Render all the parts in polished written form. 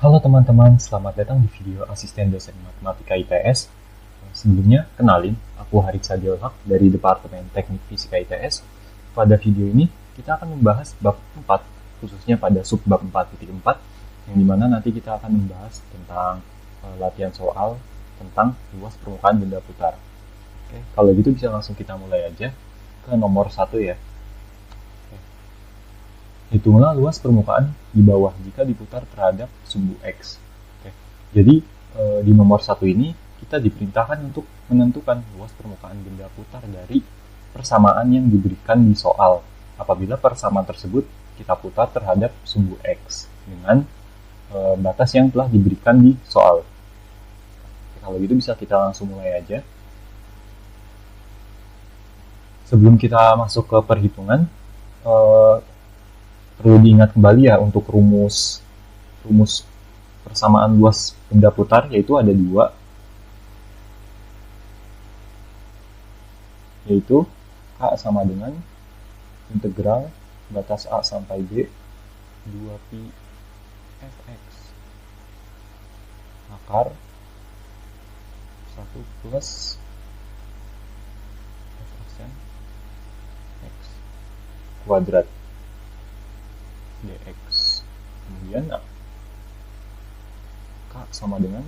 Halo teman-teman, selamat datang di video Asisten Dosen Matematika IPS. Sebelumnya, kenalin, aku Haritsa Sadilhaq dari Departemen Teknik Fisika IPS. Pada video ini, kita akan membahas bab 4, khususnya pada subbab 4.4, yang dimana nanti kita akan membahas tentang latihan soal tentang luas permukaan benda putar. Oke, kalau gitu bisa langsung kita mulai aja ke nomor 1 ya. Hitunglah luas permukaan di bawah jika diputar terhadap sumbu X. Oke. Jadi, di nomor 1 ini, kita diperintahkan untuk menentukan luas permukaan benda putar dari persamaan yang diberikan di soal. Apabila persamaan tersebut kita putar terhadap sumbu X dengan batas yang telah diberikan di soal. Oke, kalau gitu bisa kita langsung mulai aja. Sebelum kita masuk ke perhitungan, perlu diingat kembali ya untuk rumus persamaan luas benda putar, yaitu ada dua, yaitu K sama dengan integral batas A sampai B 2pi fx akar 1 plus f aksen x kuadrat dx. Kemudian K sama dengan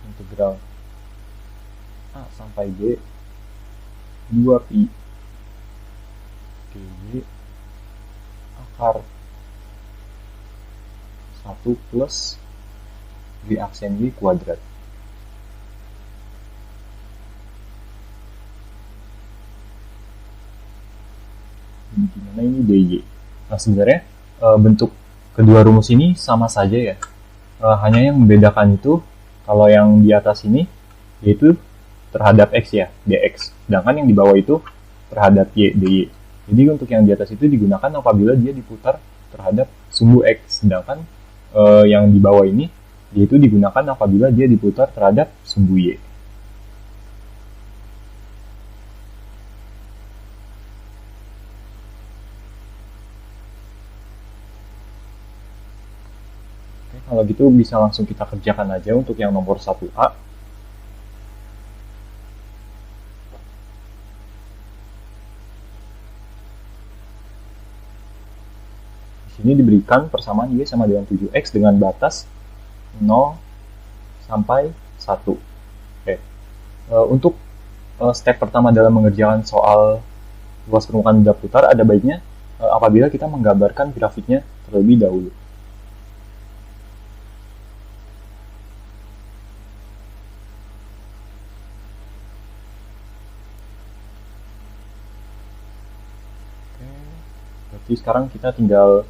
integral A sampai B 2pi dy akar 1 plus b aksen y kuadrat. Gimana ini dy? Nah, sebenarnya bentuk kedua rumus ini sama saja ya. Hanya yang membedakan itu kalau yang di atas ini yaitu terhadap x ya, dx. Sedangkan yang di bawah itu terhadap y, dy. Jadi untuk yang di atas itu digunakan apabila dia diputar terhadap sumbu x. Sedangkan yang di bawah ini yaitu digunakan apabila dia diputar terhadap sumbu y. Kalau gitu bisa langsung kita kerjakan aja untuk yang nomor 1A. Di sini diberikan persamaan Y sama dengan 7X dengan batas 0 sampai 1. Oke. Untuk step pertama dalam mengerjakan soal luas permukaan benda putar, ada baiknya apabila kita menggambarkan grafiknya terlebih dahulu. Berarti sekarang kita tinggal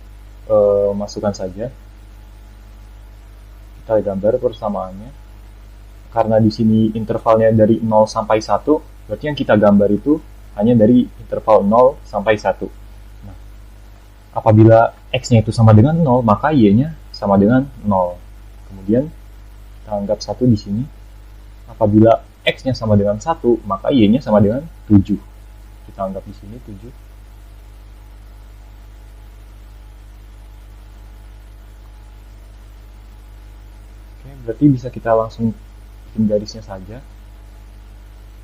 masukkan saja. Kita gambar persamaannya. Karena di sini intervalnya dari 0 sampai 1, berarti yang kita gambar itu hanya dari interval 0 sampai 1. Nah, apabila x-nya itu sama dengan 0, maka y-nya sama dengan 0. Kemudian kita anggap 1 di sini. Apabila x-nya sama dengan 1, maka y-nya sama dengan 7. Kita anggap di sini 7. Berarti bisa kita langsung bikin garisnya saja.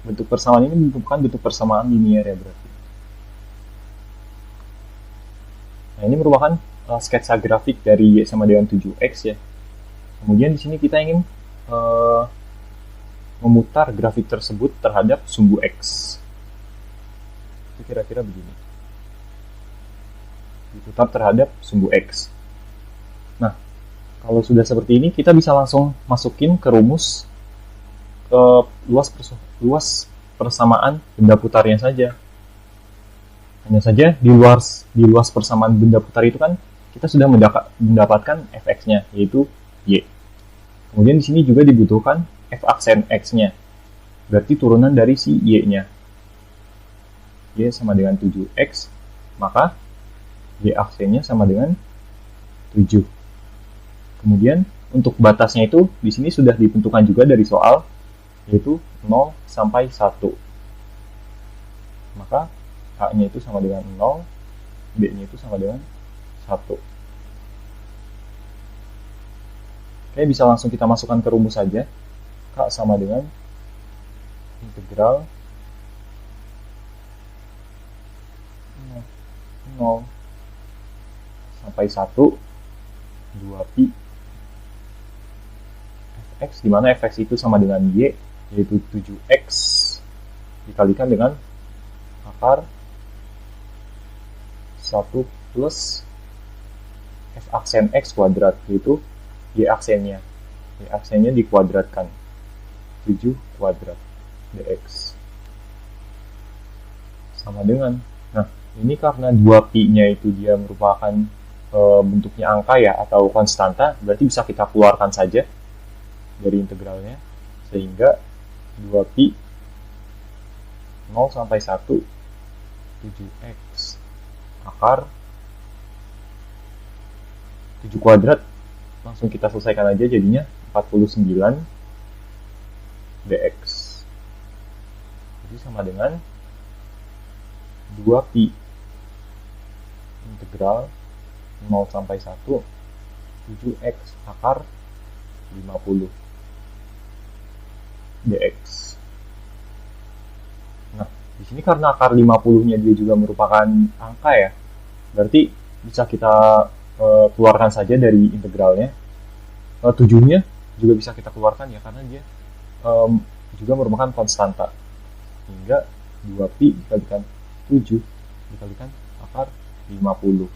Bentuk persamaan ini bukan bentuk persamaan linear ya berarti. Nah, ini merupakan sketsa grafik dari Y sama dengan 7X ya. Kemudian di sini kita ingin memutar grafik tersebut terhadap sumbu X. Itu kira-kira begini. Diputar terhadap sumbu X. Nah, kalau sudah seperti ini, kita bisa langsung masukin ke rumus luas persamaan benda putarnya saja. Hanya saja di luas persamaan benda putar itu kan kita sudah mendapatkan fx-nya, yaitu y. Kemudian di sini juga dibutuhkan f aksen x-nya. Berarti turunan dari si y-nya. Y sama dengan 7x, maka y aksennya sama dengan 7. Kemudian untuk batasnya itu di sini sudah ditentukan juga dari soal, yaitu 0 sampai 1. Maka A-nya itu sama dengan 0, B-nya itu sama dengan 1. Oke, bisa langsung kita masukkan ke rumus saja. K sama dengan integral 0 sampai 1 2pi fx, di mana fx itu sama dengan y, yaitu 7x dikalikan dengan akar 1 plus f aksen x kuadrat, yaitu y aksennya dikuadratkan 7 kuadrat dx sama dengan, nah ini karena 2pi nya itu dia merupakan bentuknya angka ya, atau konstanta, berarti bisa kita keluarkan saja dari integralnya, sehingga 2pi 0 sampai 1 7x akar 7 kuadrat, langsung kita selesaikan aja, jadinya 49 dx, jadi sama dengan 2pi integral 0 sampai 1 7x akar 50 dx. Nah, di sini karena akar 50-nya dia juga merupakan angka ya, berarti bisa kita keluarkan saja dari integralnya. 7-nya juga bisa kita keluarkan ya, karena dia juga merupakan konstanta, hingga 2pi dikalikan 7 dikalikan akar 50,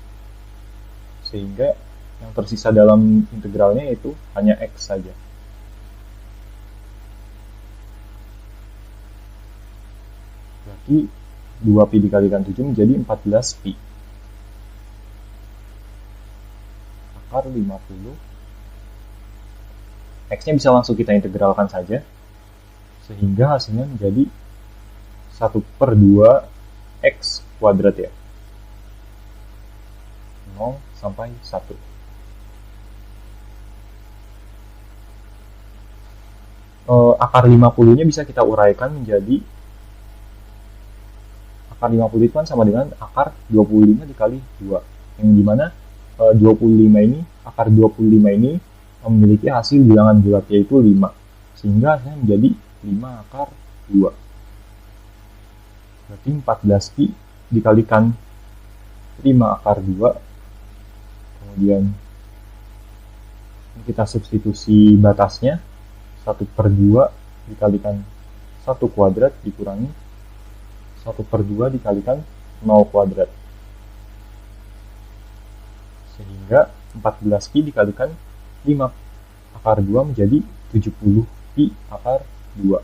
sehingga yang tersisa dalam integralnya itu hanya x saja. Berarti 2pi dikalikan 7 menjadi 14pi akar 50. X-nya bisa langsung kita integralkan saja, sehingga hasilnya menjadi 1/2 x kuadrat ya, 0 sampai 1. Akar 50-nya bisa kita uraikan menjadi, akar 50 itu kan sama dengan akar 25 dikali 2, yang dimana 25 ini, akar 25 ini memiliki hasil bilangan bulat yaitu 5, sehingga hasilnya menjadi 5 akar 2. Berarti 14pi dikalikan 5 akar 2, kemudian kita substitusi batasnya, 1/2 dikalikan 1 kuadrat dikurangi 1/2 dikalikan 0 kuadrat, sehingga 14pi dikalikan 5 akar 2 menjadi 70pi akar 2.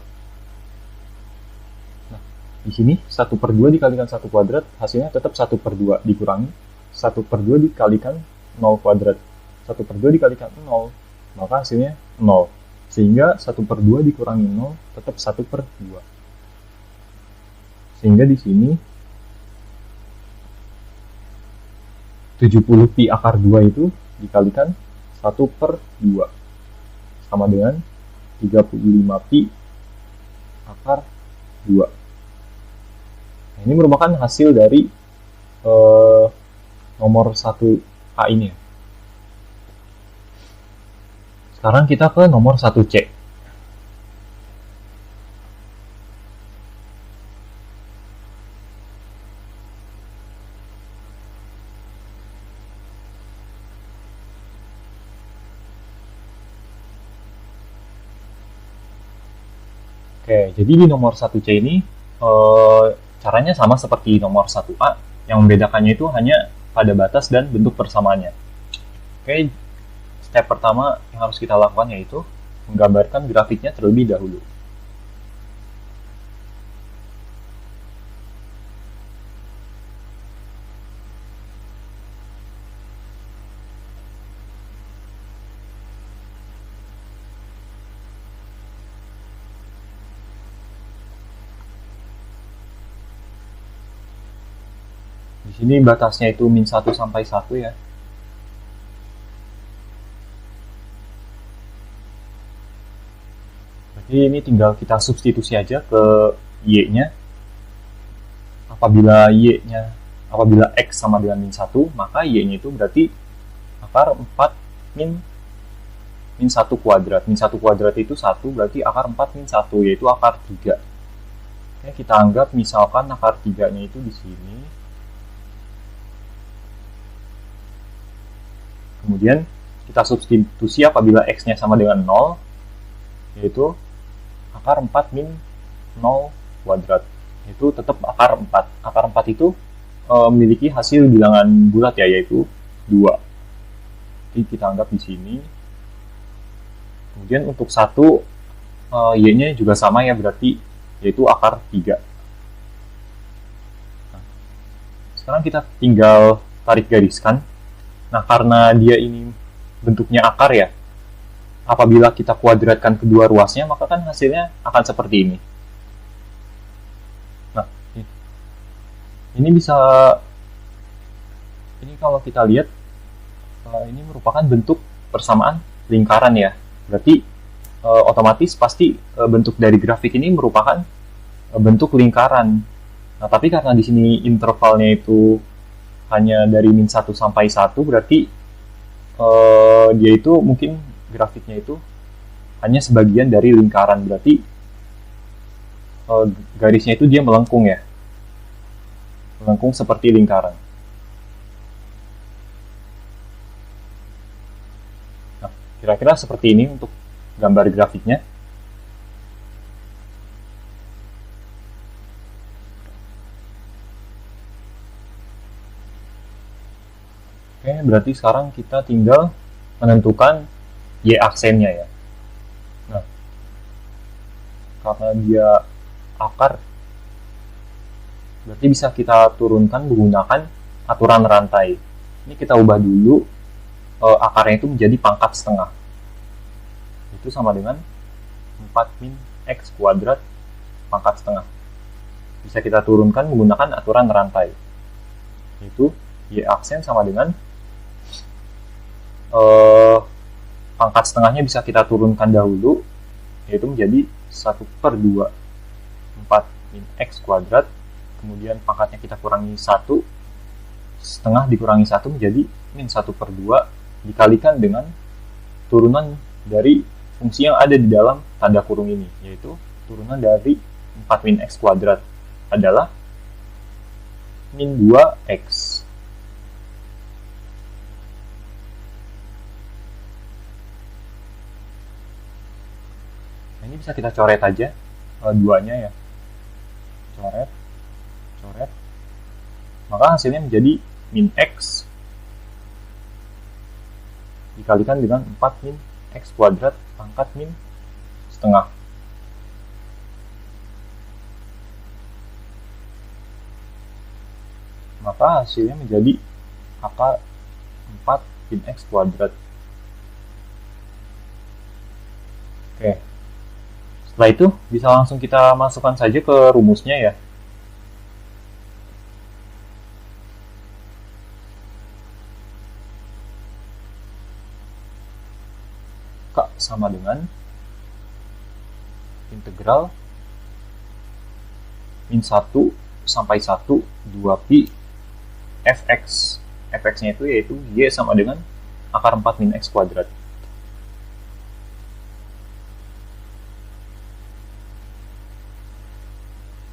Nah, di sini 1/2 dikalikan 1 kuadrat, hasilnya tetap 1/2 dikurangi 1/2 dikalikan 0 kuadrat. 1/2 dikalikan 0, maka hasilnya 0. Sehingga 1/2 dikurangi 0 tetap 1/2. Sehingga di sini 70pi akar 2 itu dikalikan 1/2 sama dengan 35pi akar 2. Nah, ini merupakan hasil dari nomor 1A ini ya. Sekarang kita ke nomor 1C. Oke, jadi di nomor 1C ini caranya sama seperti nomor 1A, yang membedakannya itu hanya pada batas dan bentuk persamaannya. Oke, step pertama yang harus kita lakukan yaitu menggambarkan grafiknya terlebih dahulu. Di sini batasnya itu min 1 sampai 1 ya. Jadi ini tinggal kita substitusi aja ke y-nya. Apabila x sama dengan min 1, maka y-nya itu berarti akar 4 min min 1 kuadrat. Min 1 kuadrat itu 1, berarti akar 4 min 1, yaitu akar 3. Oke, kita anggap misalkan akar 3-nya itu di sini. Kemudian kita substitusi apabila x-nya sama dengan 0, yaitu akar 4 min 0 kuadrat. Itu tetap akar 4. Akar 4 itu memiliki hasil bilangan bulat ya, yaitu 2. Jadi kita anggap di sini. Kemudian untuk 1, y-nya juga sama ya, berarti yaitu akar 3. Nah, sekarang kita tinggal tarik gariskan. Nah, karena dia ini bentuknya akar ya, apabila kita kuadratkan kedua ruasnya, maka kan hasilnya akan seperti ini. Nah, ini bisa, ini kalau kita lihat, ini merupakan bentuk persamaan lingkaran ya. Berarti otomatis pasti bentuk dari grafik ini merupakan bentuk lingkaran. Nah, tapi karena di sini intervalnya itu hanya dari min 1 sampai 1, berarti dia itu mungkin grafiknya itu hanya sebagian dari lingkaran. Berarti garisnya itu dia melengkung ya. Melengkung seperti lingkaran. Kira-kira seperti ini untuk gambar grafiknya. Oke, berarti sekarang kita tinggal menentukan y aksennya ya. Nah, karena dia akar, berarti bisa kita turunkan menggunakan aturan rantai. Ini kita ubah dulu akarnya itu menjadi pangkat setengah. Itu sama dengan 4 min x kuadrat pangkat setengah. Bisa kita turunkan menggunakan aturan rantai. Yaitu y aksen sama dengan pangkat setengahnya bisa kita turunkan dahulu, yaitu menjadi 1/2 4 min x kuadrat. Kemudian pangkatnya kita kurangi 1, setengah dikurangi 1 menjadi min 1/2 dikalikan dengan turunan dari fungsi yang ada di dalam tanda kurung ini, yaitu turunan dari 4 min x kuadrat adalah min 2x. Nah, ini bisa kita coret aja duanya ya. Coret, coret. Maka hasilnya menjadi min x dikalikan dengan 4 min x kuadrat pangkat min setengah. Maka hasilnya menjadi akar 4 min x kuadrat. Oke. Setelah itu bisa langsung kita masukkan saja ke rumusnya ya. Sama dengan integral min 1 sampai 1 2pi fx. Fx-nya itu yaitu y sama dengan akar 4 min x kuadrat.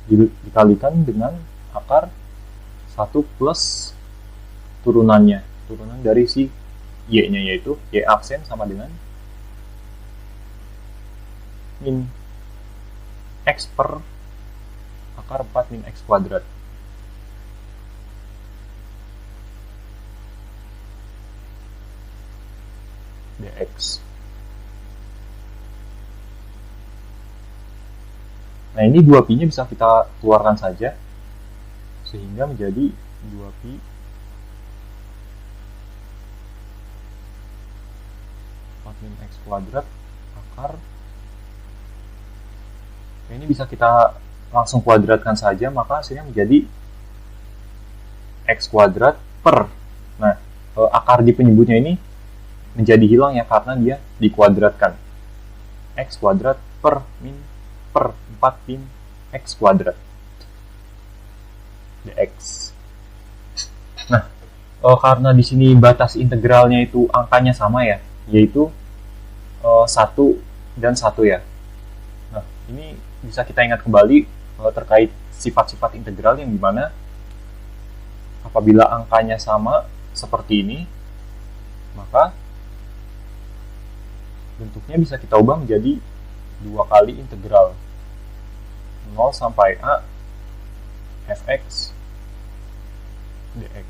Dikalikan dengan akar 1 plus turunannya. Turunan dari si y-nya yaitu y aksen sama dengan min x per akar 4 min x kuadrat. Dx. Nah, ini 2pi-nya bisa kita keluarkan saja, sehingga menjadi 2pi 4 min x kuadrat akar. Nah, ini bisa kita langsung kuadratkan saja, maka hasilnya menjadi x kuadrat per. Nah, akar di penyebutnya ini menjadi hilang ya karena dia dikuadratkan. X kuadrat per min per 4 min x kuadrat dx. Nah, karena di sini batas integralnya itu angkanya sama ya, yaitu 1 dan 1 ya. Nah, ini bisa kita ingat kembali terkait sifat-sifat integral yang dimana apabila angkanya sama seperti ini, maka bentuknya bisa kita ubah menjadi 2 kali integral 0 sampai A fx dx.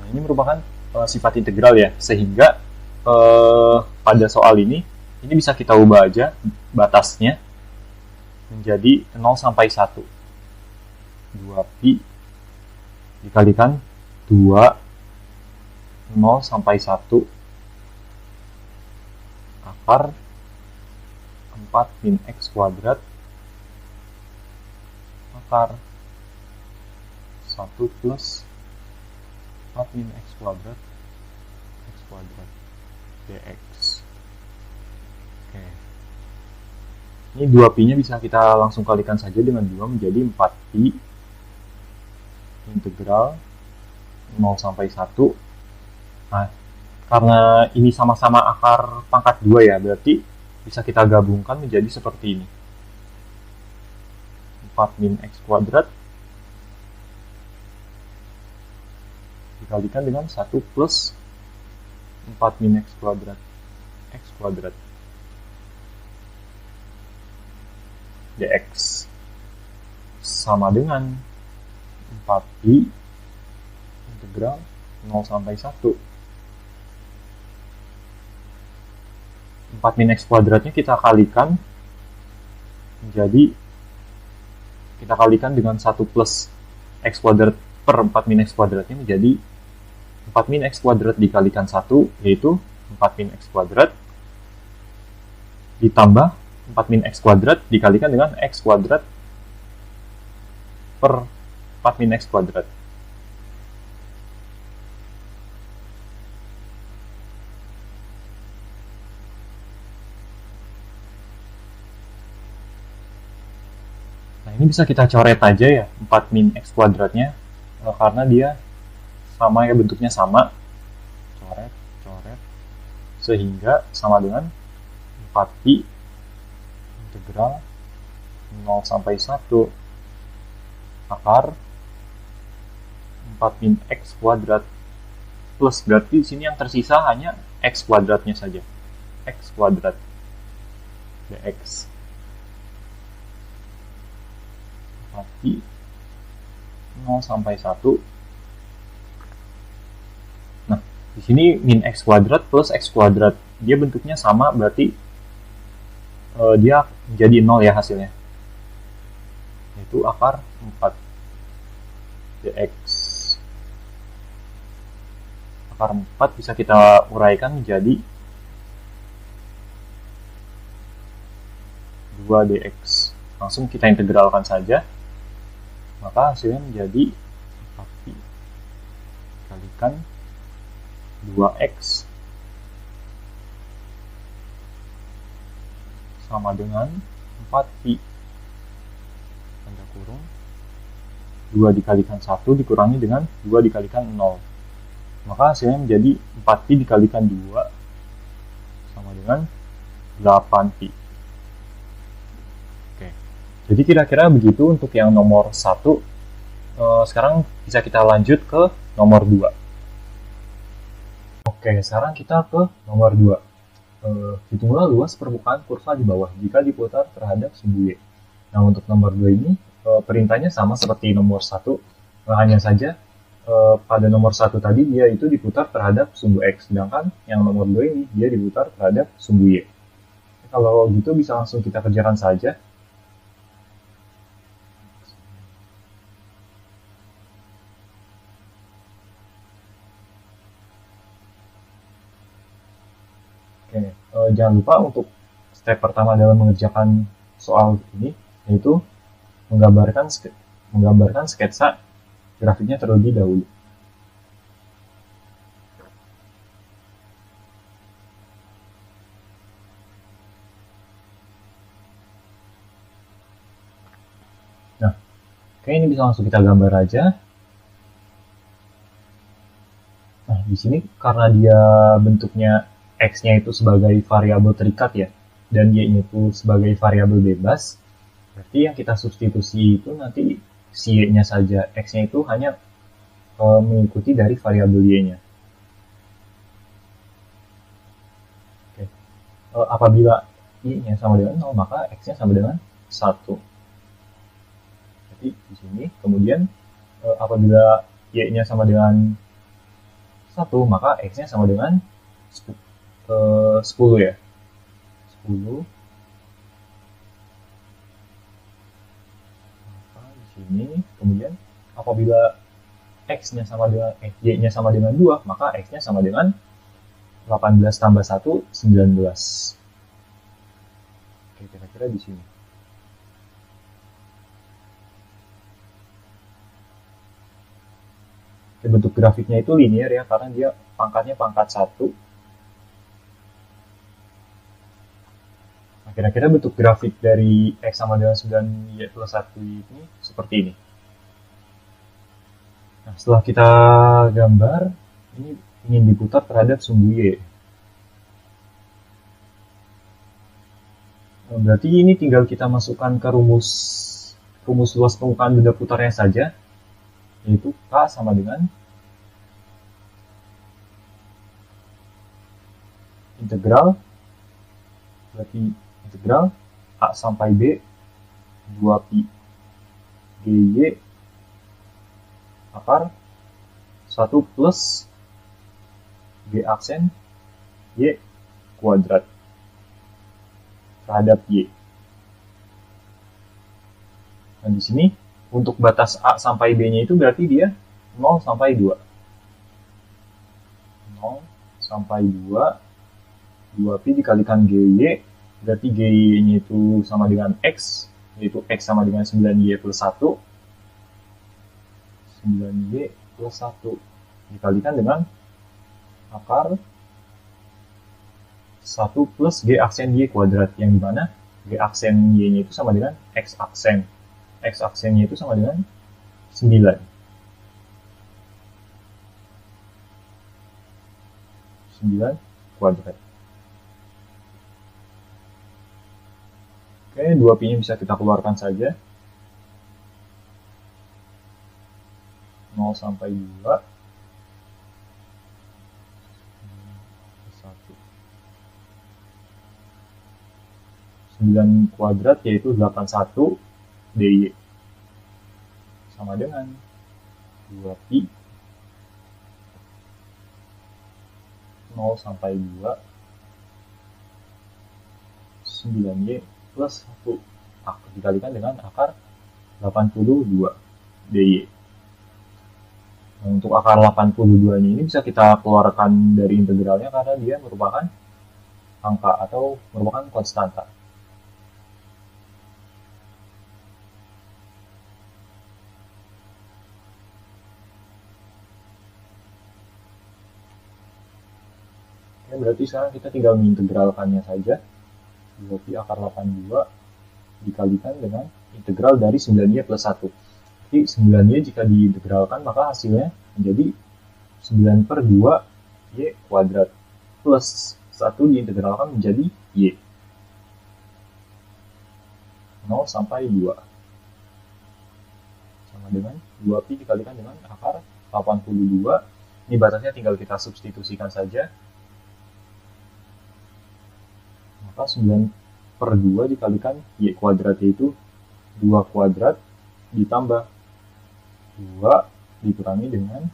Nah, ini merupakan sifat integral ya, sehingga pada soal ini bisa kita ubah aja batasnya menjadi 0 sampai 1. 2pi dikalikan 2 0 sampai 1 akar 4 min x kuadrat akar 1 plus 4 min x kuadrat dx. Oke. Ini 2pi-nya bisa kita langsung kalikan saja dengan 2 menjadi 4pi integral 0 sampai 1. Nah, karena ini sama-sama akar pangkat 2 ya, berarti bisa kita gabungkan menjadi seperti ini. 4 min x kuadrat dikalikan dengan 1 plus 4 min x kuadrat dx sama dengan 4pi integral 0 sampai 1. 4 min x kuadratnya kita kalikan dengan 1 plus x kuadrat per 4 min x kuadratnya menjadi 4 min x kuadrat dikalikan 1, yaitu 4 min x kuadrat ditambah 4 min x kuadrat dikalikan dengan x kuadrat per 4 min x kuadrat. Nah, ini bisa kita coret aja ya 4 min x kuadratnya, karena dia sama ya, bentuknya sama. Coret sehingga sama dengan 4pi integral 0 sampai 1 akar 4 min x kuadrat plus, berarti di sini yang tersisa hanya x kuadratnya saja, x kuadrat dx. 4pi 0 sampai 1. Nah, di sini min x kuadrat plus x kuadrat, dia bentuknya sama, berarti dia menjadi 0 ya hasilnya, yaitu akar 4 dx. Akar 4 bisa kita uraikan menjadi 2 dx. Langsung kita integralkan saja, maka hasilnya menjadi 4pi kalikan 2x sama dengan 4pi tanda kurung 2 dikalikan 1 dikurangi dengan 2 dikalikan 0, maka hasilnya menjadi 4pi dikalikan 2 sama dengan 8pi. Oke, jadi kira-kira begitu untuk yang nomor 1. Sekarang bisa kita lanjut ke nomor 2. Oke, sekarang kita ke nomor 2. Hitunglah luas permukaan kurva di bawah jika diputar terhadap sumbu Y. Nah, untuk nomor 2 ini perintahnya sama seperti nomor 1. Hanya saja pada nomor 1 tadi dia itu diputar terhadap sumbu X, sedangkan yang nomor 2 ini dia diputar terhadap sumbu Y. Kalau gitu bisa langsung kita kerjakan saja. Oke, jangan lupa untuk step pertama dalam mengerjakan soal ini, yaitu menggambarkan sketsa grafiknya terlebih dahulu. Oke, ini bisa langsung kita gambar aja. Nah, di sini karena dia bentuknya X-nya itu sebagai variabel terikat ya, dan Y-nya itu sebagai variabel bebas, berarti yang kita substitusi itu nanti si Y-nya saja, X-nya itu hanya mengikuti dari variabel Y-nya. Oke. Apabila Y-nya sama dengan 0, maka X-nya sama dengan 1. Jadi di sini, kemudian apabila Y-nya sama dengan 1, maka X-nya sama dengan 10 ya. 10. Maka di sini, kemudian apabila X-nya sama dengan Y-nya sama dengan 2, maka X-nya sama dengan 18 tambah 1, 19. Oke, kira-kira di sini. Oke, bentuk grafiknya itu linear ya, karena dia pangkatnya pangkat 1. Nah, kira-kira bentuk grafik dari X sama dengan 9Y plus 1 ini seperti ini. Nah, setelah kita gambar, ini ingin diputar terhadap sumbu Y. Nah, berarti ini tinggal kita masukkan ke rumus luas permukaan benda putarnya saja, yaitu K sama dengan integral, berarti integral A sampai B 2pi GY akar 1 plus G aksen Y kuadrat terhadap Y. Nah, di sini untuk batas A sampai B-nya itu berarti dia 0 sampai 2. 0 sampai 2, 2pi dikalikan GY, berarti GY-nya itu sama dengan X, yaitu X sama dengan 9Y plus 1. 9Y plus 1 dikalikan dengan akar 1 plus G aksen Y kuadrat, yang dimana G aksen Y-nya itu sama dengan X aksen. X aksennya itu sama dengan 9. 9 kuadrat. Oke, 2pi-nya bisa kita keluarkan saja. 0 sampai 2. 9 kuadrat yaitu 81 DY sama dengan 2pi 0 sampai 2 9Y plus 1 dikalikan dengan akar 82 DY. Nah, untuk akar 82 ini bisa kita keluarkan dari integralnya karena dia merupakan angka atau merupakan konstanta. Oke, berarti sekarang kita tinggal mengintegralkannya saja. 2pi akar 82 dikalikan dengan integral dari 9Y plus 1. Jadi 9Y jika diintegralkan maka hasilnya menjadi 9 per 2 Y kuadrat plus 1 diintegralkan menjadi Y. 0 sampai 2 sama dengan 2pi dikalikan dengan akar 82. Ini batasnya tinggal kita substitusikan saja. Maka 9 per 2 dikalikan Y kuadrat, yaitu 2 kuadrat ditambah 2 dikurangi dengan,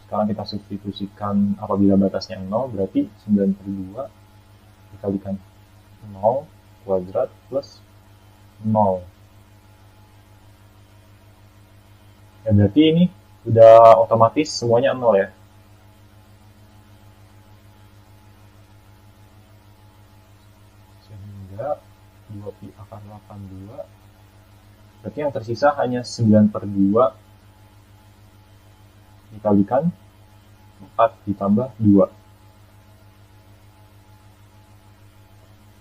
sekarang kita substitusikan apabila batasnya 0, berarti 9 per 2 dikalikan 0 kuadrat plus 0. Ya, berarti ini udah otomatis semuanya 0 ya. Sehingga 2pi akar 82, berarti yang tersisa hanya 9 per 2 dikalikan 4 ditambah 2.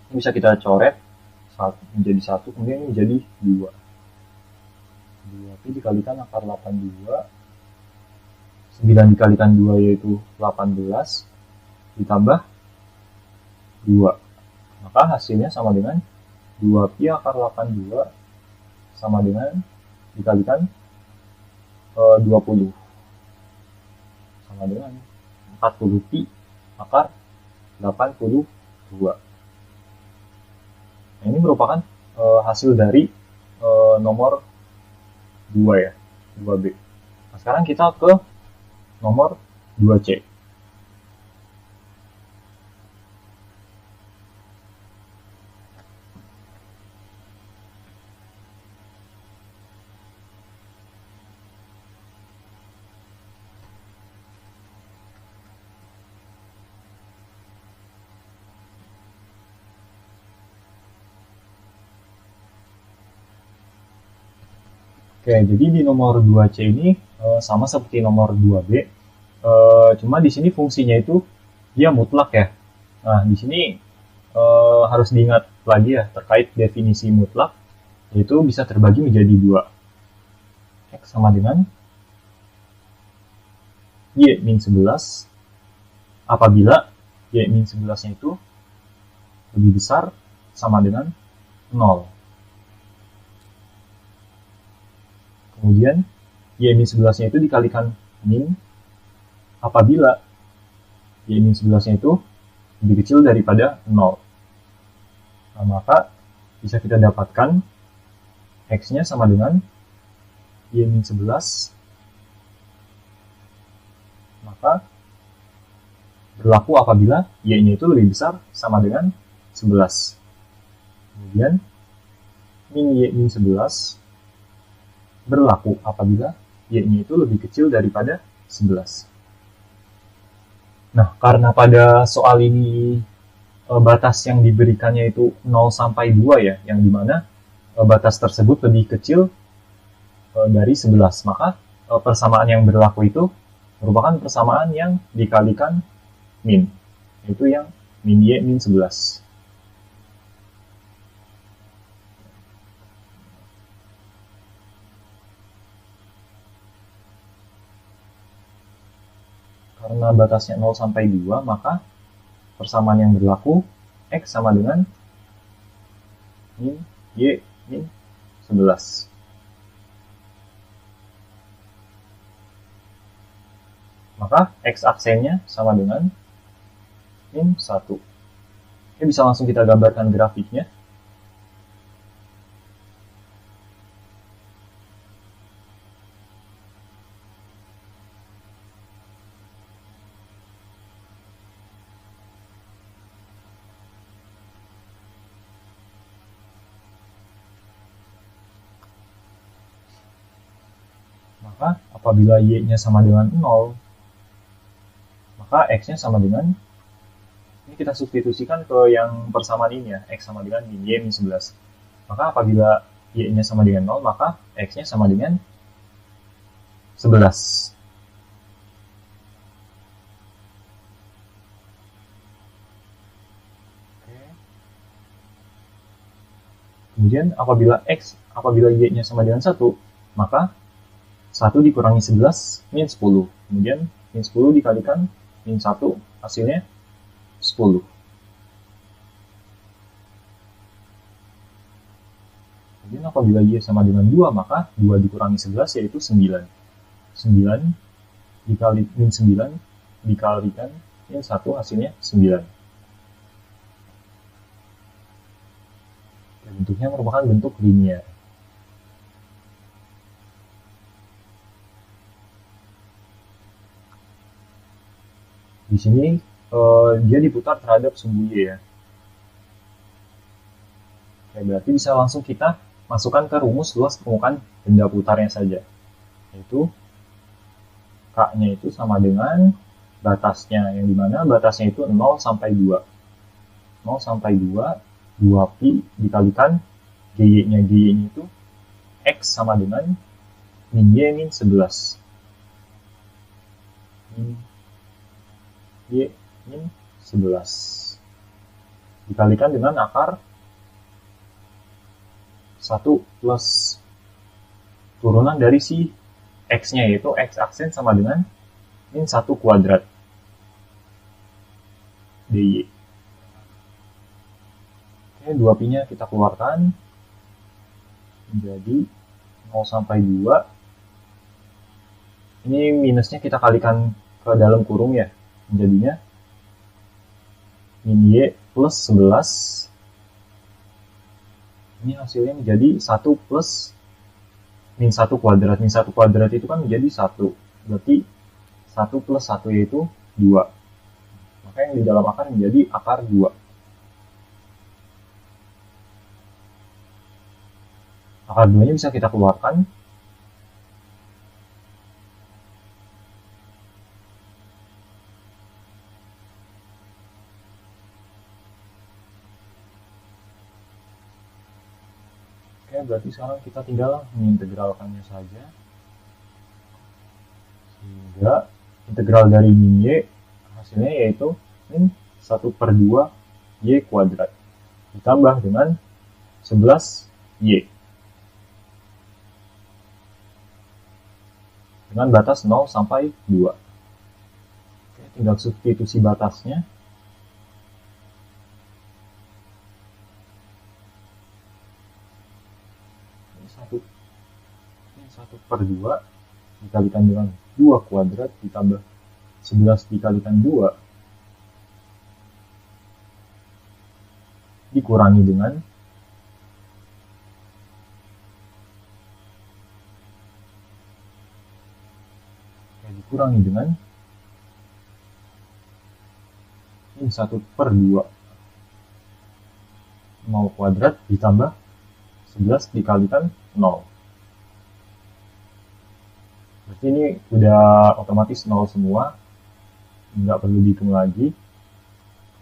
Ini bisa kita coret menjadi 1, kemudian menjadi 2. 2P dikalikan akar 82, 9 dikalikan 2 yaitu 18, ditambah 2. Maka hasilnya sama dengan 2Pi akar 82 sama dengan dikalikan 20 sama dengan 40Pi akar 82. Nah, ini merupakan hasil dari nomor 2 ya, 2B. Nah, sekarang kita ke nomor 2C. Oke, jadi di nomor 2C ini sama seperti nomor 2B, cuma di sini fungsinya itu dia mutlak ya. Nah, di sini harus diingat lagi ya terkait definisi mutlak, yaitu bisa terbagi menjadi 2. X sama dengan Y min 11 apabila Y min 11-nya itu lebih besar sama dengan 0. Kemudian Y min 11-nya itu dikalikan min apabila Y min 11-nya itu lebih kecil daripada 0. Nah, maka bisa kita dapatkan X-nya sama dengan Y min 11, maka berlaku apabila Y-nya itu lebih besar sama dengan 11. Kemudian min Y min 11 berlaku apabila Y-nya itu lebih kecil daripada 11. Nah, karena pada soal ini batas yang diberikannya itu 0 sampai 2 ya, yang dimana batas tersebut lebih kecil dari 11, maka persamaan yang berlaku itu merupakan persamaan yang dikalikan min, yaitu yang min Y min 11. Karena batasnya 0 sampai 2, maka persamaan yang berlaku X sama dengan min Y min 11. Maka X aksennya sama dengan min 1. Oke, bisa langsung kita gambarkan grafiknya. Maka apabila Y-nya sama dengan 0, maka X-nya sama dengan, ini kita substitusikan ke yang persamaan ini ya, X sama dengan min Y min 11. Maka apabila Y-nya sama dengan 0, maka X-nya sama dengan 11. Kemudian apabila Y-nya sama dengan 1, maka 1 dikurangi 11, min 10. Kemudian min 10 dikalikan min 1, hasilnya 10. Kemudian apabila Y sama dengan 2, maka 2 dikurangi 11 yaitu 9. 9 dikali min 9 dikalikan min 1, hasilnya 9. Bentuknya merupakan bentuk linear. Di sini dia diputar terhadap sumbu Y ya. Oke, berarti bisa langsung kita masukkan ke rumus luas permukaan benda putarnya saja. Yaitu K-nya itu sama dengan batasnya, yang dimana batasnya itu 0 sampai 2. 0 sampai 2, 2Pi dikalikan GY-nya itu X sama dengan min Y min 11. Min Y min 11 dikalikan dengan akar 1 plus turunan dari si X-nya, yaitu X aksen sama dengan min 1 kuadrat DY. Oke, 2pi-nya kita keluarkan menjadi 0 sampai 2. Ini minusnya kita kalikan ke dalam kurung ya, menjadinya min Y plus 11. Ini hasilnya menjadi 1 plus min 1 kuadrat. Min 1 kuadrat itu kan menjadi 1. Berarti 1 plus 1 yaitu 2. Maka yang di dalam akar menjadi akar 2. Akar 2-nya bisa kita keluarkan. Oke, berarti sekarang kita tinggal mengintegralkannya saja. Sehingga integral dari min Y hasilnya yaitu min 1 per 2 Y kuadrat ditambah dengan 11 Y dengan batas 0 sampai 2. Oke, tinggal substitusi batasnya. Ini 1 per 2 dikalikan dengan 2 kuadrat ditambah 11 dikalikan 2 dikurangi dengan min 1 per 2 0 kuadrat ditambah 11 dikalikan 0. Berarti ini udah otomatis 0 semua, nggak perlu dihitung lagi.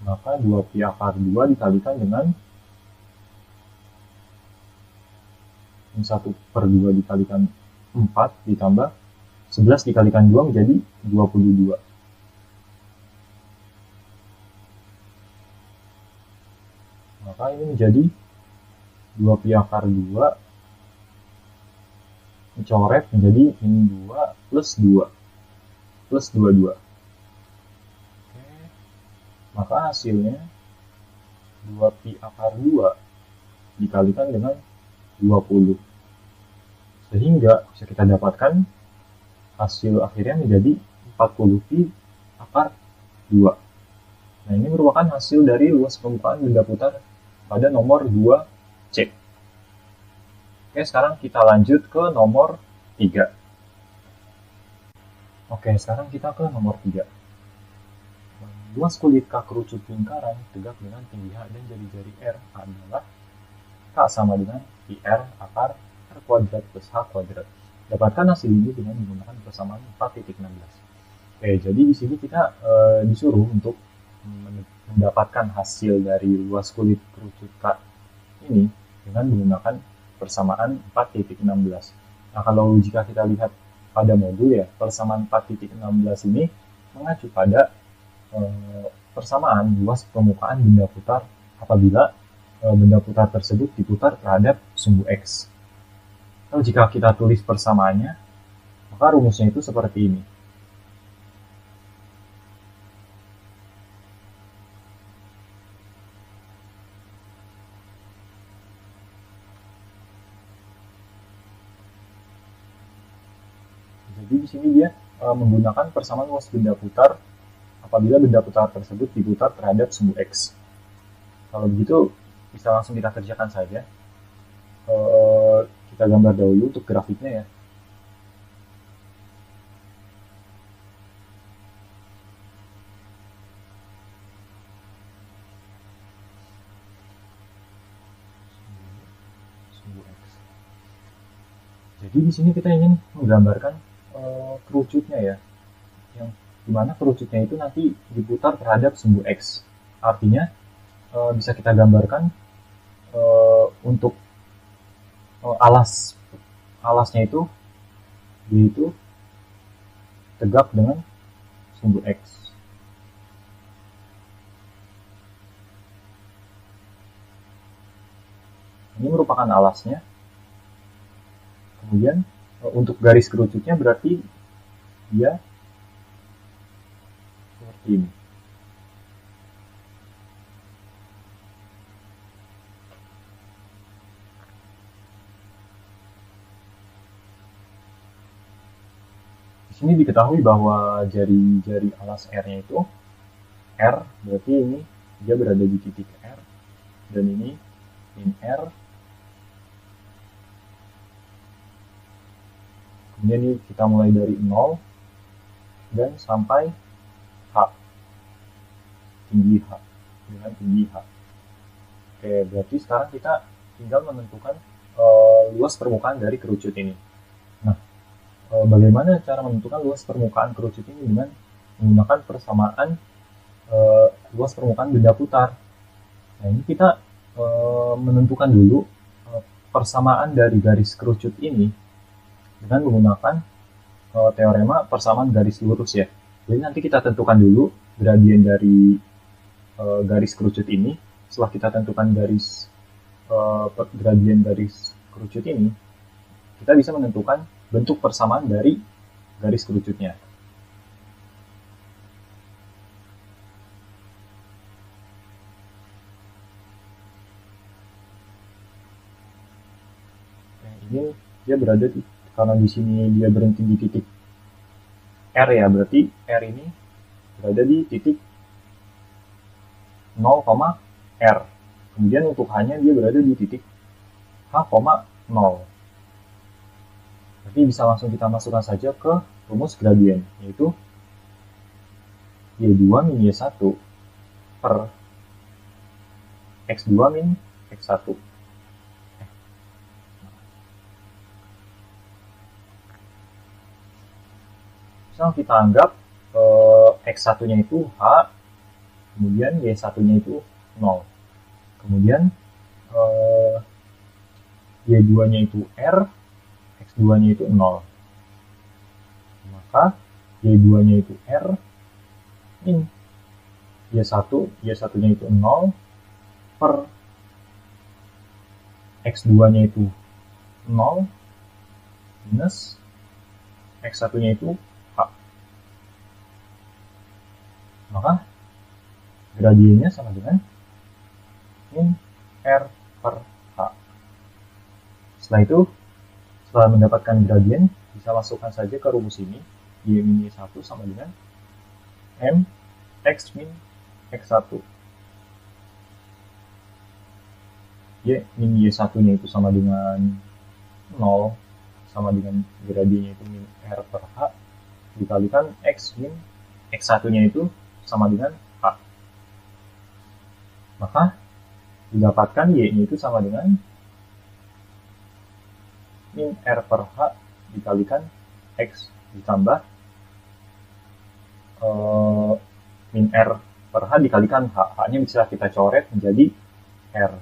Maka 2pi akar 2 dikalikan dengan min 1 per 2 dikalikan 4 ditambah 11 dikalikan 2 menjadi 22. Maka ini menjadi 2pi akar 2 dicoret menjadi min 2 plus 2 plus 22. Oke. Maka hasilnya 2pi akar 2 dikalikan dengan 20. Sehingga bisa kita dapatkan hasil akhirnya menjadi 40pi akar 2. Nah, ini merupakan hasil dari luas permukaan benda putar pada nomor 2C. Oke, sekarang kita lanjut ke nomor 3. Oke, sekarang kita ke nomor 3. Luas kulit K kerucut lingkaran tegak dengan tinggi H dan jari-jari R adalah K sama dengan IR akar R kuadrat plus H kuadrat. Dapatkan hasil ini dengan menggunakan persamaan 4.16. Oke, jadi di sini kita disuruh untuk mendapatkan hasil dari luas kulit kerucut K ini dengan menggunakan persamaan 4.16. Nah, kalau jika kita lihat pada modul ya, persamaan 4.16 ini mengacu pada persamaan luas permukaan benda putar apabila benda putar tersebut diputar terhadap sumbu X. Kalau jika kita tulis persamaannya, maka rumusnya itu seperti ini. Jadi di sini dia menggunakan persamaan luas benda putar apabila benda putar tersebut diputar terhadap sumbu X. Kalau begitu bisa langsung kita kerjakan saja. Kita gambar dahulu untuk grafiknya ya. Sumbu X. Jadi di sini kita ingin menggambarkan kerucutnya ya, yang dimana kerucutnya itu nanti diputar terhadap sumbu X. Artinya bisa kita gambarkan untuk alasnya itu yaitu tegak dengan sumbu X. Ini merupakan alasnya. Kemudian Untuk garis kerucutnya berarti dia seperti ini. Di sini diketahui bahwa jari-jari alas R-nya itu R, berarti ini dia berada di titik R, dan ini min R. Kemudian ini kita mulai dari 0 dan sampai H, tinggi H, dengan tinggi H. Oke, berarti sekarang kita tinggal menentukan luas permukaan dari kerucut ini. Nah, bagaimana cara menentukan luas permukaan kerucut ini dengan menggunakan persamaan luas permukaan benda putar. Nah, ini kita menentukan dulu persamaan dari garis kerucut ini dengan menggunakan teorema persamaan garis lurus ya. Jadi nanti kita tentukan dulu gradien dari garis kerucut ini. Setelah kita tentukan gradien garis kerucut ini, kita bisa menentukan bentuk persamaan dari garis kerucutnya. Ini dia berada di, karena di sini dia berhenti di titik R ya, berarti R ini berada di titik 0, R. Kemudian untuk H-nya dia berada di titik H, 0. Berarti bisa langsung kita masukkan saja ke rumus gradien, yaitu Y2 min Y1 per X2 min X1. Misal kita anggap X1-nya itu H, kemudian Y1-nya itu 0. Kemudian Y2-nya itu R, X2-nya itu 0. Maka Y2-nya itu R, min Y1, Y1-nya itu 0, per X2-nya itu 0, minus X1-nya itu H. Maka gradiennya sama dengan min R per H. Setelah itu, setelah mendapatkan gradien, bisa masukkan saja ke rumus ini. Y min Y1 sama dengan M X min X1. Y min Y1-nya itu sama dengan 0, sama dengan gradiennya itu min R per H, dikalikan X min X1-nya itu sama dengan H. Maka didapatkan Y-nya itu sama dengan min R per H dikalikan X ditambah min R per H dikalikan H. H-nya bisa kita coret menjadi R.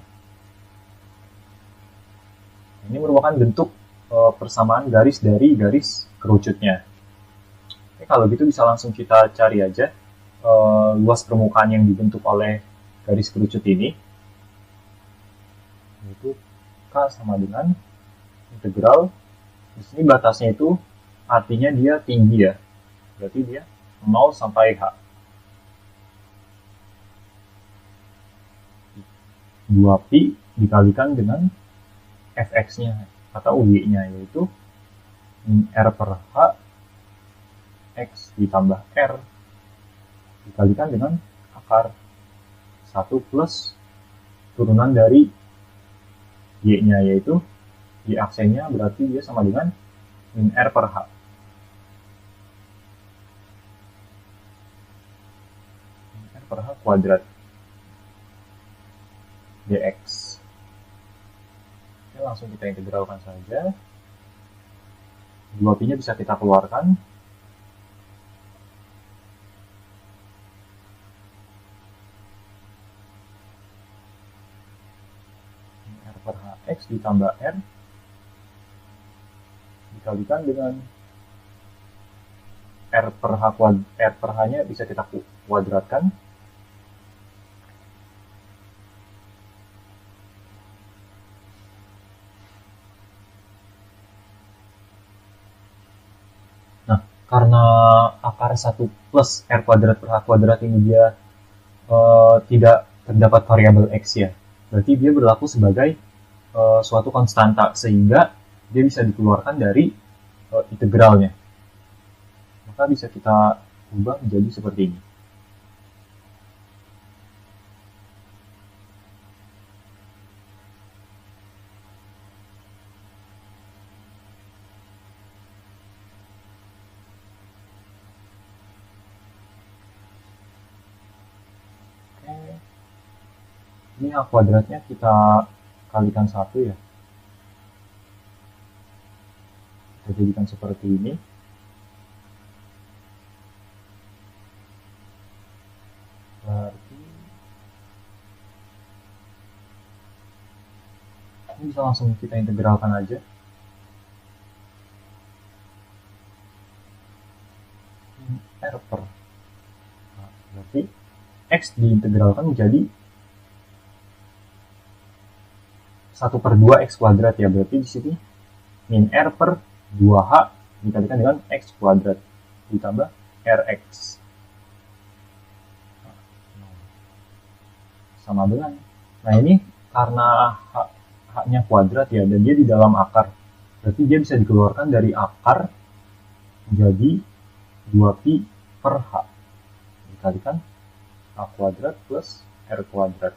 Ini merupakan bentuk persamaan garis dari garis kerucutnya. Oke, kalau gitu bisa langsung kita cari aja luas permukaan yang dibentuk oleh garis kerucut ini, yaitu K sama dengan integral. Di sini batasnya itu artinya dia tinggi ya, berarti dia 0 sampai H. 2pi dikalikan dengan fx-nya atau y-nya, yaitu min R per H X ditambah R dikalikan dengan akar 1 plus turunan dari y-nya, yaitu y aksennya berarti dia sama dengan min R per H. Min R per H kuadrat dx. Oke, langsung kita integralkan saja. 2pi-nya bisa kita keluarkan. R per Hx ditambah R dikalikan dengan R per H-nya bisa kita kuadratkan. karena akar 1 plus R kuadrat per H kuadrat ini dia tidak terdapat variabel X ya. Berarti dia berlaku sebagai suatu konstanta sehingga dia bisa dikeluarkan dari integralnya. Maka bisa kita ubah menjadi seperti ini. Oke. Ini H kuadratnya kita kalikan 1 ya. Kita jadikan seperti ini. Berarti ini bisa langsung kita integralkan aja. R per. Nah, berarti X diintegralkan menjadi 1/2 X kuadrat ya. Berarti di sini min R per 2H dikalikan dengan X kuadrat ditambah Rx. Sama dengan. Nah ini karena H-nya kuadrat ya, dan dia di dalam akar. Berarti dia bisa dikeluarkan dari akar menjadi 2pi per H. Dikalikan H kuadrat plus R kuadrat.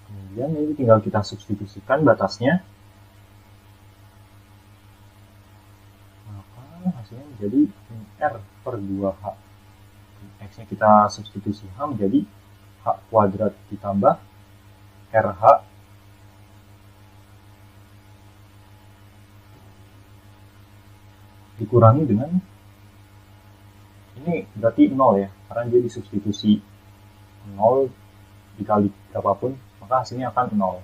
Kemudian ini tinggal kita substitusikan batasnya. Maka hasilnya menjadi R per 2H. X-nya kita substitusi H menjadi H kuadrat ditambah RH dikurangi dengan ini berarti 0 ya, karena dia disubstitusi 0 dikali berapapun, maka hasilnya akan 0.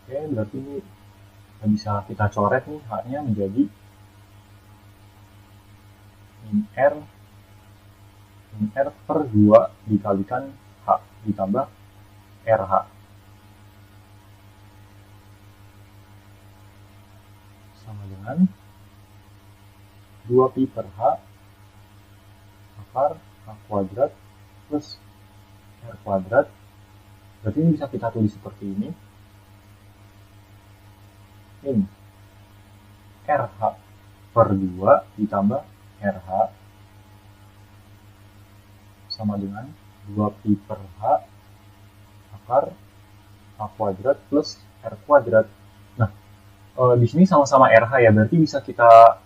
Oke, berarti ini bisa kita coret nih H-nya menjadi min R per 2 dikalikan H ditambah RH. Sama dengan 2pi per H akar H kuadrat plus R kuadrat. Berarti ini bisa kita tulis seperti ini. Min RH per 2 ditambah RH sama dengan 2pi per H akar H kuadrat plus R kuadrat. Nah, di sini sama-sama RH ya, berarti bisa kita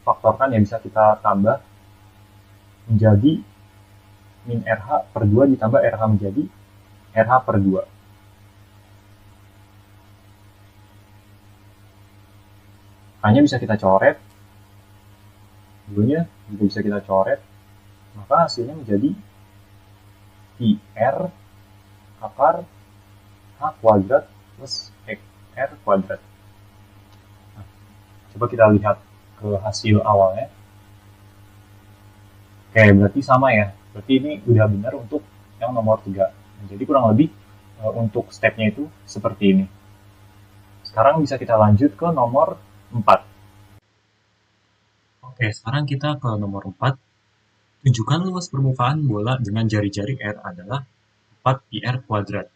faktorkan ya, bisa kita tambah menjadi min RH per 2 ditambah RH menjadi RH per 2. Hanya bisa kita coret, dulunya juga bisa kita coret, maka hasilnya menjadi IR akar H kuadrat plus XR kuadrat. Nah, coba kita lihat ke hasil awalnya. Oke, berarti sama ya. Berarti ini udah benar untuk yang nomor 3. Jadi kurang lebih untuk stepnya itu seperti ini. Sekarang bisa kita lanjut ke nomor 4. Oke, sekarang kita ke nomor 4. Tunjukkan luas permukaan bola dengan jari-jari R adalah 4πr kuadrat.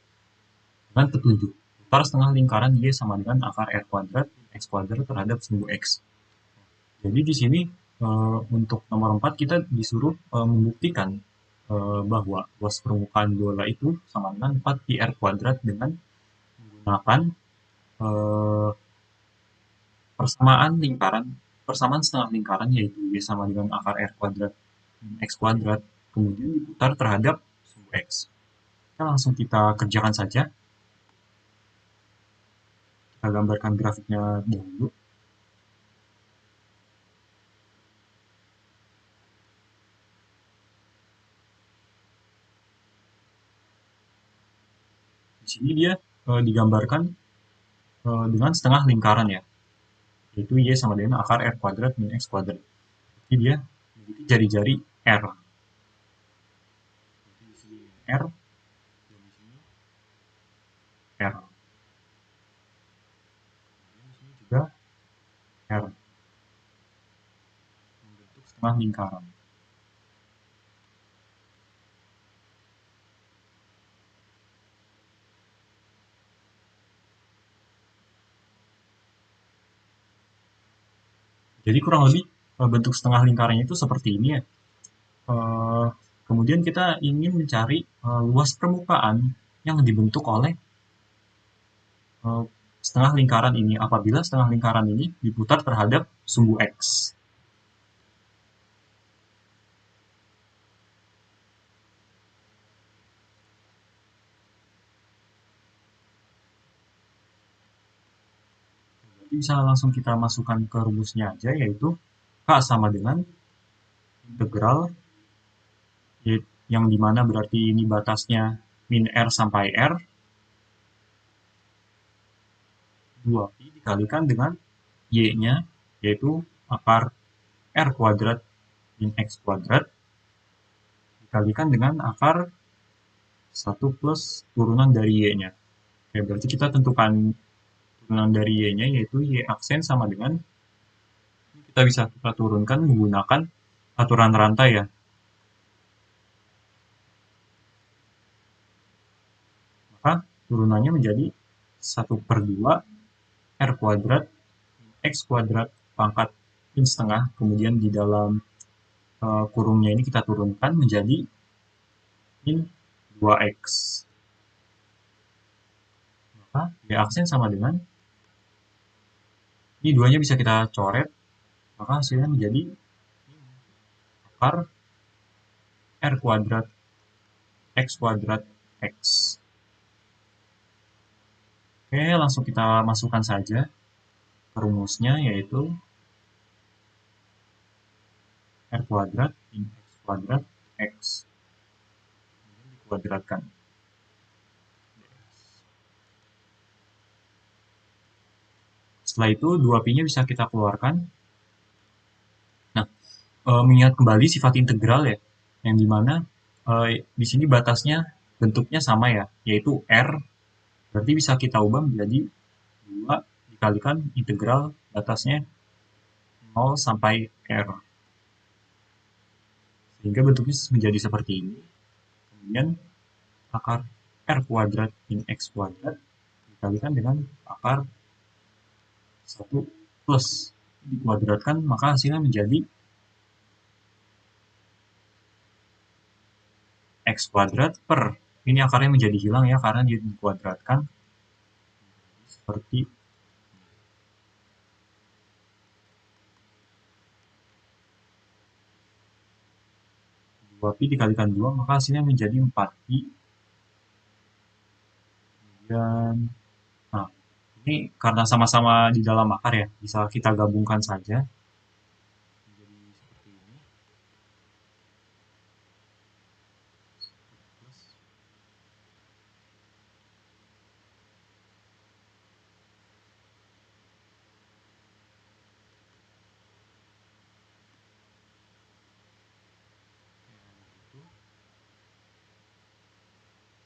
Dengan petunjuk, putar setengah lingkaran Y sama dengan akar R kuadrat, X kuadrat terhadap sumbu X. Jadi di sini untuk nomor 4 kita disuruh membuktikan bahwa luas permukaan bola itu sama dengan 4πr kuadrat dengan menggunakan persamaan setengah lingkaran yaitu Y sama dengan akar R kuadrat X kuadrat, kemudian diputar terhadap sumbu X. Kita kerjakan saja. Kita gambarkan grafiknya dahulu. Di sini dia digambarkan dengan setengah lingkaran ya, yaitu Y sama dengan akar R kuadrat min X kuadrat. Jadi dia memiliki jari-jari R. Jadi di sini R, dan di sini R. Dan di sini juga R. Membentuk setengah lingkaran. Jadi kurang lebih bentuk setengah lingkarannya itu seperti ini ya. Kemudian kita ingin mencari luas permukaan yang dibentuk oleh setengah lingkaran ini apabila setengah lingkaran ini diputar terhadap sumbu X. Jadi bisa langsung kita masukkan ke rumusnya aja, yaitu K sama dengan integral yang dimana berarti ini batasnya min R sampai R 2pi dikalikan dengan Y-nya, yaitu akar R kuadrat min X kuadrat dikalikan dengan akar 1 plus turunan dari Y-nya. Oke, berarti kita tentukan turunan dari Y-nya, yaitu Y aksen sama dengan, kita bisa kita turunkan menggunakan aturan rantai ya. Maka turunannya menjadi 1/2 R kuadrat X kuadrat pangkat min setengah, kemudian di dalam kurungnya ini kita turunkan menjadi min 2X. Maka Y aksen sama dengan, ini duanya bisa kita coret, maka hasilnya menjadi akar R kuadrat X kuadrat X. Oke, langsung kita masukkan saja ke rumusnya, yaitu R kuadrat min X kuadrat X. Kemudian dikuadratkan. Setelah itu 2pi-nya bisa kita keluarkan. Nah, mengingat kembali sifat integral ya, yang dimana di sini batasnya bentuknya sama ya, yaitu R, berarti bisa kita ubah menjadi 2 dikalikan integral batasnya 0 sampai R. Sehingga bentuknya menjadi seperti ini. Kemudian akar R kuadrat min X kuadrat dikalikan dengan akar 1 plus dikuadratkan, maka hasilnya menjadi X kuadrat per, ini akarnya menjadi hilang ya karena dia dikuadratkan seperti 2pi dikalikan 2, maka hasilnya menjadi 4pi. Kemudian, nah, ini karena sama-sama di dalam akar ya, bisa kita gabungkan saja. Jadi seperti ini.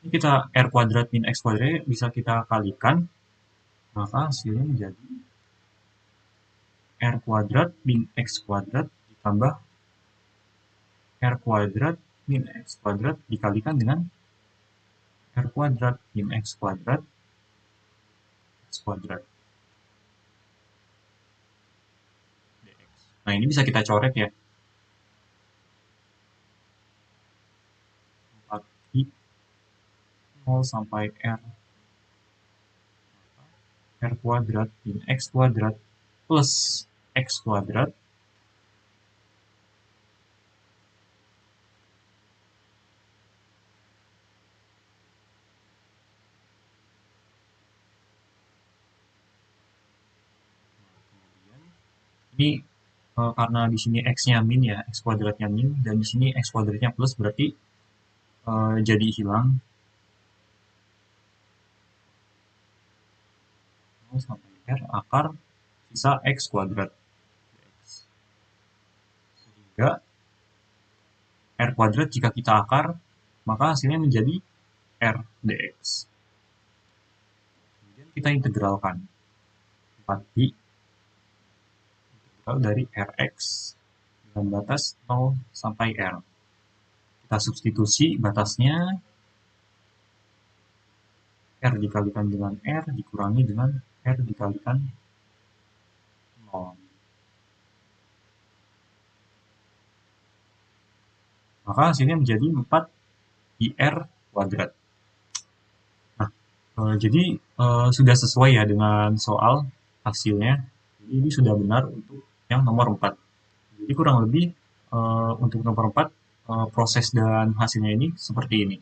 Ini kita R kuadrat min X kuadrat bisa kita kalikan, maka hasilnya menjadi R kuadrat min X kuadrat ditambah R kuadrat min X kuadrat dikalikan dengan R kuadrat min X kuadrat X kuadrat dx. Nah, ini bisa kita coret ya. 4pi 0 sampai R kuadrat min X kuadrat plus X kuadrat ini karena di sini X-nya min ya, X kuadratnya min, dan di sini X kuadratnya plus, berarti jadi hilang. sampai R akar sisa X kuadrat. Sehingga R kuadrat jika kita akar, maka hasilnya menjadi R dx. Kemudian kita integralkan 4i integral dari Rx dengan batas 0 sampai R. Kita substitusi batasnya, R dikalikan dengan R dikurangi dengan R dikalikan 0. Maka hasilnya menjadi 4IR kuadrat. Nah, jadi sudah sesuai ya dengan soal hasilnya. Jadi ini sudah benar untuk yang nomor 4. Jadi kurang lebih untuk nomor 4 proses dan hasilnya ini seperti ini.